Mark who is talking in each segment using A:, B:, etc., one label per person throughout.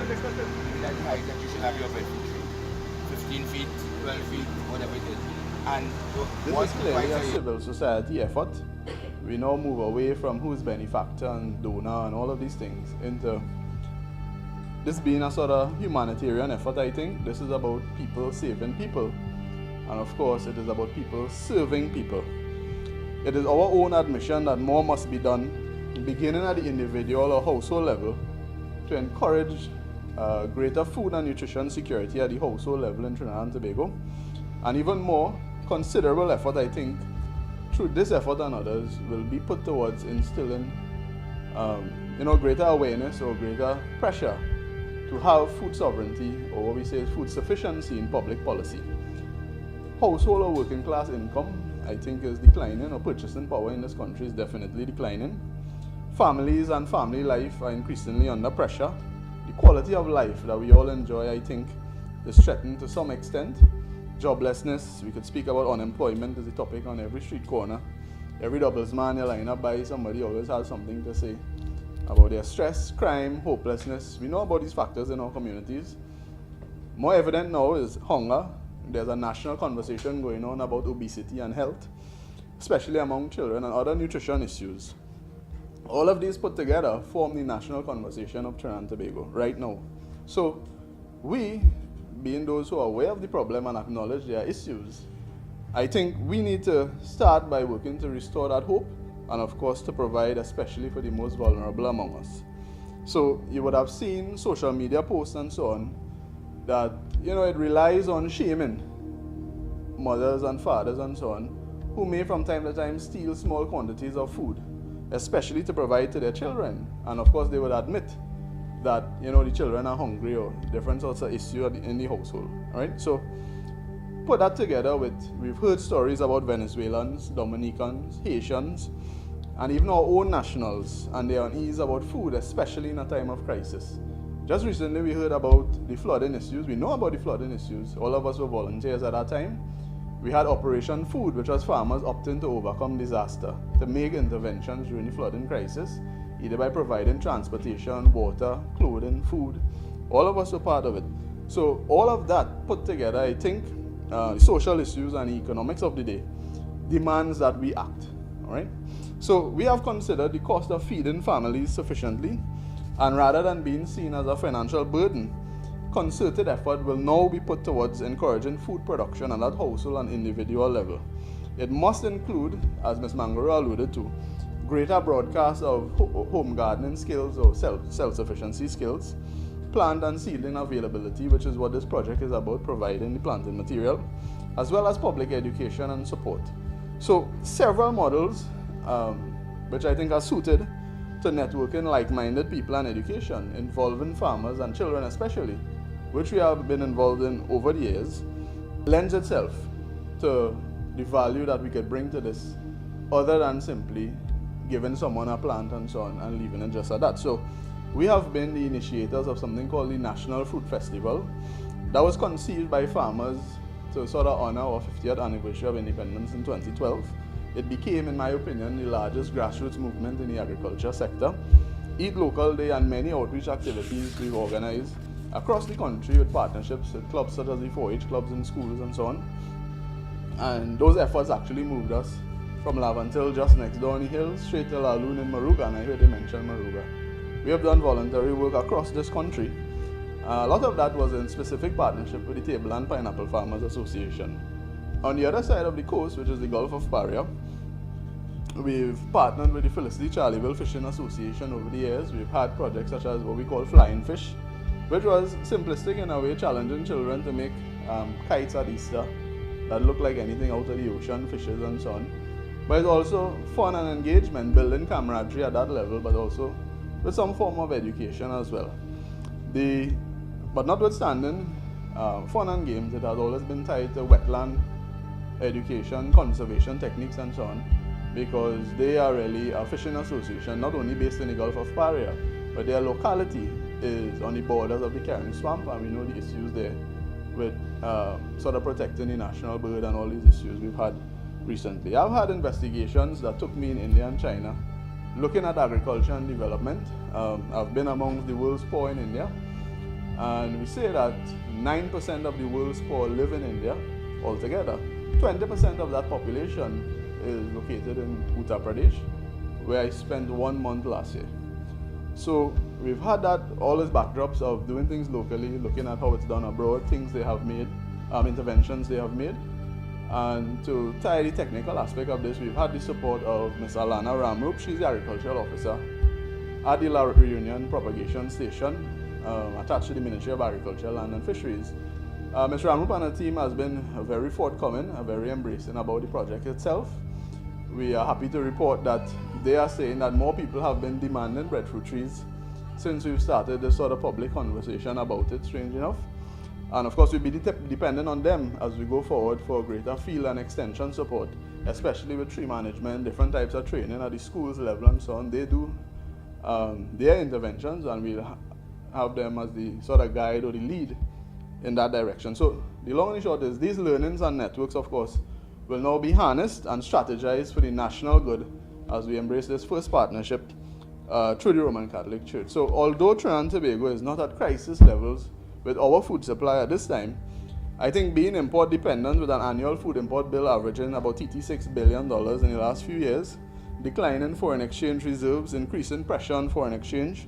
A: maybe like the height that you should have your breadfruit tree, 15 feet, 12 feet, whatever it is. And
B: this is clearly a civil society effort. We now move away from who's benefactor and donor and all of these things into this being a sort of humanitarian effort. I think this is about people saving people, and of course it is about people serving people. It is our own admission that more must be done, beginning at the individual or household level, to encourage greater food and nutrition security at the household level in Trinidad and Tobago, and even more considerable effort, I think, through this effort and others, will be put towards instilling greater awareness or greater pressure to have food sovereignty, or what we say is food sufficiency, in public policy. Household or working class income, I think, is declining, or purchasing power in this country is definitely declining. Families and family life are increasingly under pressure. The quality of life that we all enjoy, I think, is threatened to some extent. Joblessness, we could speak about unemployment as a topic on every street corner. Every doubles man you line up by, somebody always has something to say about their stress, crime, hopelessness. We know about these factors in our communities. More evident now is hunger. There's a national conversation going on about obesity and health, especially among children, and other nutrition issues. All of these put together form the national conversation of Trinidad and Tobago right now. So we, being those who are aware of the problem and acknowledge their issues, I think we need to start by working to restore that hope, and of course to provide especially for the most vulnerable among us. So you would have seen social media posts and so on that, it relies on shaming mothers and fathers and so on, who may from time to time steal small quantities of food, especially to provide to their children. And of course they would admit that, the children are hungry or different sorts of issue in the household, right? So put that together with, we've heard stories about Venezuelans, Dominicans, Haitians, and even our own nationals and their unease about food, especially in a time of crisis. Just recently we heard about the flooding issues. We know about the flooding issues. All of us were volunteers at that time. We had Operation Food, which was farmers opting to overcome disaster, to make interventions during the flooding crisis, either by providing transportation, water, clothing, food. All of us were part of it. So all of that put together, I think, social issues and economics of the day demands that we act. All right? So we have considered the cost of feeding families sufficiently, and rather than being seen as a financial burden, concerted effort will now be put towards encouraging food production at that household and individual level. It must include, as Ms. Mangoro alluded to, greater broadcast of home gardening skills or self-sufficiency skills, plant and seedling availability, which is what this project is about, providing the planting material, as well as public education and support. So several models which I think are suited to networking like-minded people and education, involving farmers and children especially, which we have been involved in over the years, lends itself to the value that we could bring to this, other than simply giving someone a plant and so on and leaving it just at that. So we have been the initiators of something called the National Fruit Festival that was conceived by farmers to sort of honor our 50th anniversary of independence in 2012. It became, in my opinion, the largest grassroots movement in the agriculture sector. Eat Local Day and many outreach activities we've organized across the country with partnerships with clubs such as the 4-H clubs in schools and so on. And those efforts actually moved us from Lavantil, just next door on the hill, straight to Laloon in Moruga, and I heard they mention Moruga. We have done voluntary work across this country. A lot of that was in specific partnership with the Table and Pineapple Farmers Association. On the other side of the coast, which is the Gulf of Paria, we've partnered with the Felicity Charleville Fishing Association over the years. We've had projects such as what we call Flying Fish, which was simplistic in a way, challenging children to make kites at Easter that look like anything out of the ocean, fishes and so on. But it's also fun and engagement, building camaraderie at that level, but also with some form of education as well. But notwithstanding fun and games, it has always been tied to wetland education, conservation techniques and so on, because they are really a fishing association, not only based in the Gulf of Paria, but their locality is on the borders of the Carrying Swamp, and we know the issues there with sort of protecting the national bird and all these issues we've had recently. I've had investigations that took me in India and China looking at agriculture and development. I've been amongst the world's poor in India, And we say that 9% of the world's poor live in India altogether. 20% of that population is located in Uttar Pradesh, where I spent 1 month last year. So we've had that, all these backdrops of doing things locally, looking at how it's done abroad, things they have made, interventions they have made. And to tie the technical aspect of this, we've had the support of Ms. Alana Ramrup. She's the agricultural officer at the La Reunion Propagation Station, attached to the Ministry of Agriculture, Land and Fisheries. Ms. Ramrup and her team has been very forthcoming, very embracing about the project itself. We are happy to report that they are saying that more people have been demanding breadfruit trees since we've started this sort of public conversation about it, strange enough. And of course, we'll be dependent on them as we go forward for greater field and extension support, especially with tree management, different types of training at the schools level and so on. They do their interventions, and we'll have them as the sort of guide or the lead in that direction. So the long and short is these learnings and networks, of course, will now be harnessed and strategized for the national good as we embrace this first partnership through the Roman Catholic Church. So although Trinidad and Tobago is not at crisis levels with our food supply at this time, I think being import dependent with an annual food import bill averaging about $86 billion in the last few years, declining foreign exchange reserves, increasing pressure on foreign exchange,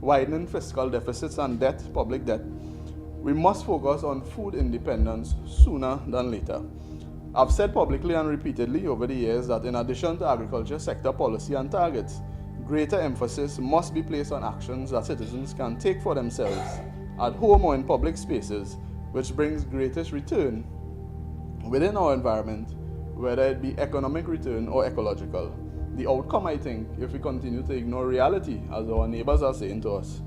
B: widening fiscal deficits and debt, public debt, we must focus on food independence sooner than later. I've said publicly and repeatedly over the years that in addition to agriculture sector policy and targets, greater emphasis must be placed on actions that citizens can take for themselves at home or in public spaces, which brings greatest return within our environment, whether it be economic return or ecological. The outcome, I think, if we continue to ignore reality, as our neighbors are saying to us,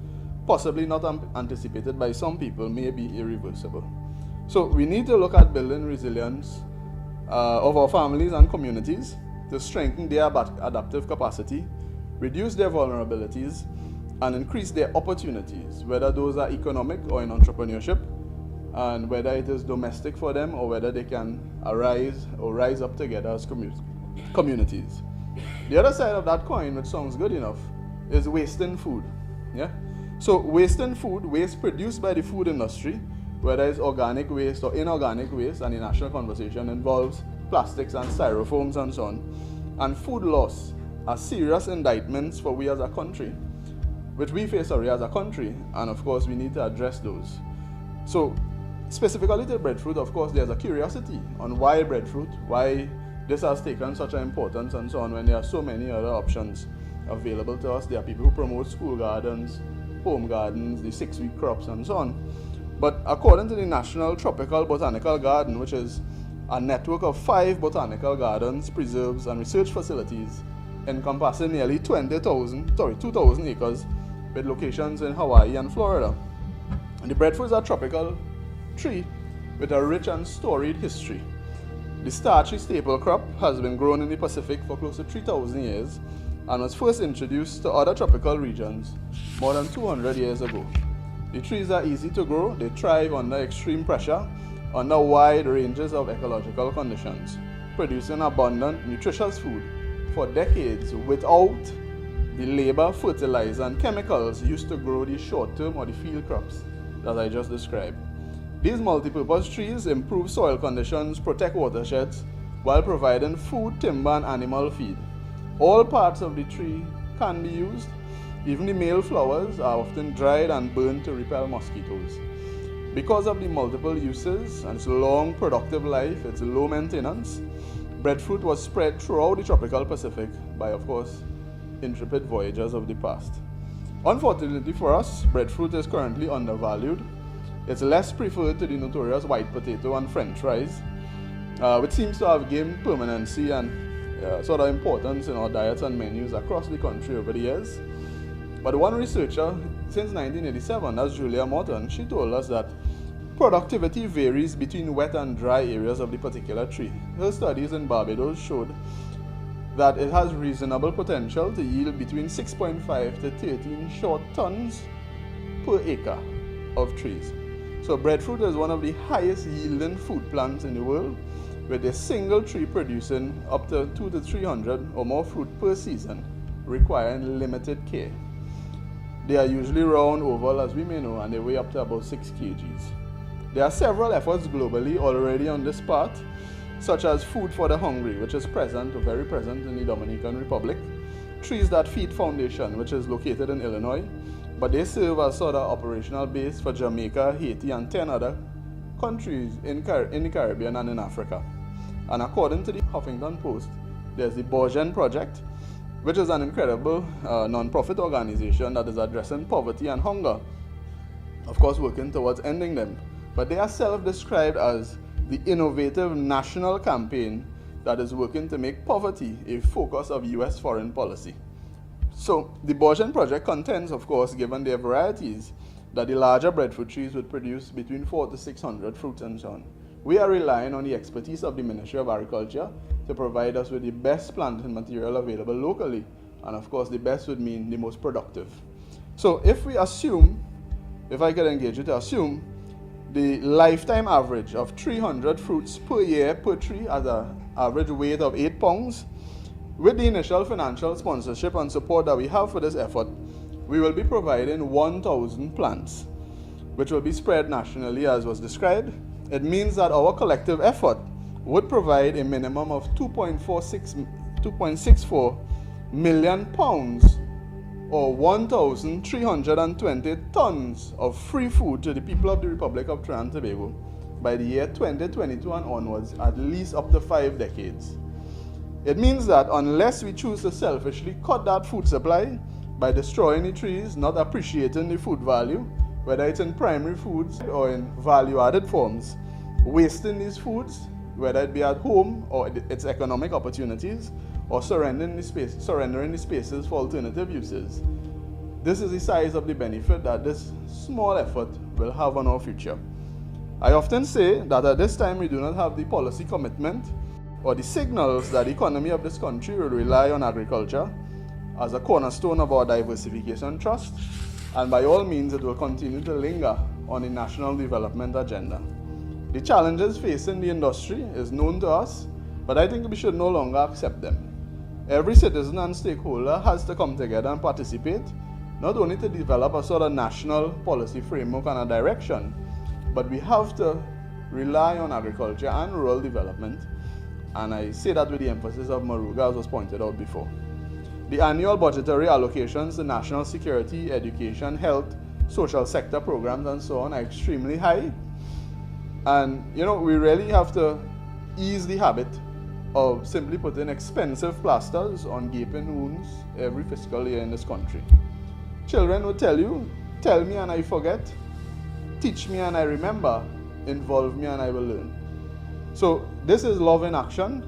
B: possibly not anticipated by some people, may be irreversible. So we need to look at building resilience of our families and communities to strengthen their adaptive capacity, reduce their vulnerabilities, and increase their opportunities, whether those are economic or in entrepreneurship, and whether it is domestic for them or whether they can arise or rise up together as communities. The other side of that coin, which sounds good enough, is wasting food. Yeah? So wasting food, waste produced by the food industry, whether it's organic waste or inorganic waste, and the national conversation involves plastics and styrofoams and so on, and food loss are serious indictments for we as a country, which we face as a country, and of course we need to address those. So specifically to breadfruit, of course there's a curiosity on why breadfruit, why this has taken such an importance and so on, when there are so many other options available to us. There are people who promote school gardens, home gardens, the 6-week crops and so on. But according to the National Tropical Botanical Garden, which is a network of 5 botanical gardens, preserves and research facilities encompassing nearly 2,000 acres with locations in Hawaii and Florida. And the breadfruit is a tropical tree with a rich and storied history. The starchy staple crop has been grown in the Pacific for close to 3,000 years and was first introduced to other tropical regions more than 200 years ago. The trees are easy to grow, they thrive under extreme pressure, under wide ranges of ecological conditions, producing abundant, nutritious food for decades without the labor, fertilizer, and chemicals used to grow the short-term or the field crops that I just described. These multi-purpose trees improve soil conditions, protect watersheds, while providing food, timber, and animal feed. All parts of the tree can be used. Even the male flowers are often dried and burned to repel mosquitoes. Because of the multiple uses and its long productive life, its low maintenance, breadfruit was spread throughout the tropical Pacific by, of course, intrepid voyagers of the past. Unfortunately for us, breadfruit is currently undervalued. It's less preferred to the notorious white potato and french fries, which seems to have gained permanency and sort of importance in our diets and menus across the country over the years. But one researcher since 1987, that's Julia Morton, she told us that productivity varies between wet and dry areas of the particular tree. Her studies in Barbados showed that it has reasonable potential to yield between 6.5 to 13 short tons per acre of trees. So breadfruit is one of the highest yielding food plants in the world, with a single tree producing up to 200 to 300 or more fruit per season, requiring limited care. They are usually round, oval, as we may know, and they weigh up to about 6 kgs. There are several efforts globally already on this part, such as Food for the Hungry, which is present, or very present, in the Dominican Republic. Trees That Feed Foundation, which is located in Illinois, but they serve as sort of operational base for Jamaica, Haiti, and 10 other countries in the Caribbean and in Africa. And according to the Huffington Post, there's the Borgen Project, which is an incredible non-profit organization that is addressing poverty and hunger, of course working towards ending them. But they are self-described as the innovative national campaign that is working to make poverty a focus of US foreign policy. So the Borgen Project contends, of course, given their varieties, that the larger breadfruit trees would produce between 400 to 600 fruits and so on. We are relying on the expertise of the Ministry of Agriculture to provide us with the best planting material available locally, and of course the best would mean the most productive. So if we assume, if I could engage you to assume, the lifetime average of 300 fruits per year per tree at an average weight of 8 pounds, with the initial financial sponsorship and support that we have for this effort, we will be providing 1,000 plants, which will be spread nationally as was described. It means that our collective effort would provide a minimum of 2.64 million pounds or 1,320 tons of free food to the people of the Republic of Trinidad and Tobago by the year 2022 and onwards, at least up to 5 decades. It means that unless we choose to selfishly cut that food supply by destroying the trees, not appreciating the food value, whether it's in primary foods or in value-added forms, wasting these foods, whether it be at home or its economic opportunities, or surrendering the spaces for alternative uses. This is the size of the benefit that this small effort will have on our future. I often say that at this time we do not have the policy commitment or the signals that the economy of this country will rely on agriculture as a cornerstone of our diversification trust, and by all means it will continue to linger on the national development agenda. The challenges facing the industry is known to us, but I think we should no longer accept them. Every citizen and stakeholder has to come together and participate, not only to develop a sort of national policy framework and a direction, but we have to rely on agriculture and rural development, and I say that with the emphasis of Maruga, as was pointed out before. The annual budgetary allocations to national security, education, health, social sector programs and so on are extremely high, and we really have to ease the habit of simply putting expensive plasters on gaping wounds every fiscal year in this country. Children will tell you, tell me and I forget, teach me and I remember, involve me and I will learn. So this is love in action.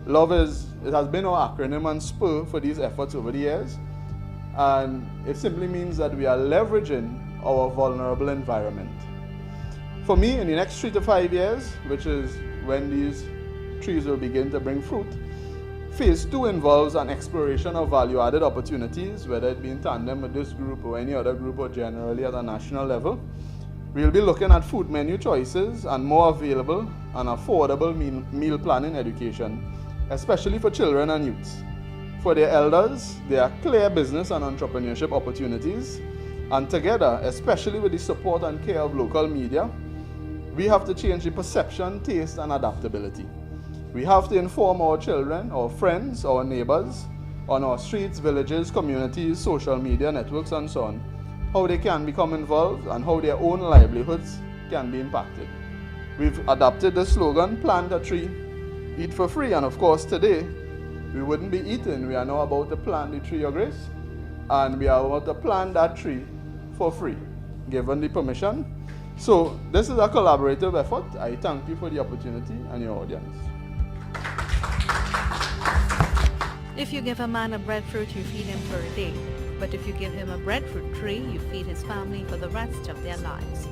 B: Love it has been our acronym and spur for these efforts over the years, and it simply means that we are leveraging our vulnerable environment. For me, in the next 3 to 5 years, which is when these trees will begin to bring fruit, phase 2 involves an exploration of value-added opportunities, whether it be in tandem with this group or any other group or generally at a national level. We'll be looking at food menu choices and more available and affordable meal planning education, especially for children and youths. For their elders, there are clear business and entrepreneurship opportunities, and together, especially with the support and care of local media, we have to change the perception, taste, and adaptability. We have to inform our children, our friends, our neighbors, on our streets, villages, communities, social media networks, and so on, how they can become involved and how their own livelihoods can be impacted. We've adopted the slogan, plant a tree, eat for free, and of course today, we wouldn't be eating. We are now about to plant the tree, Your Grace, and we are about to plant that tree for free, given the permission. So this is a collaborative effort. I thank you for the opportunity and your audience.
C: If you give a man a breadfruit, you feed him for a day. But if you give him a breadfruit tree, you feed his family for the rest of their lives.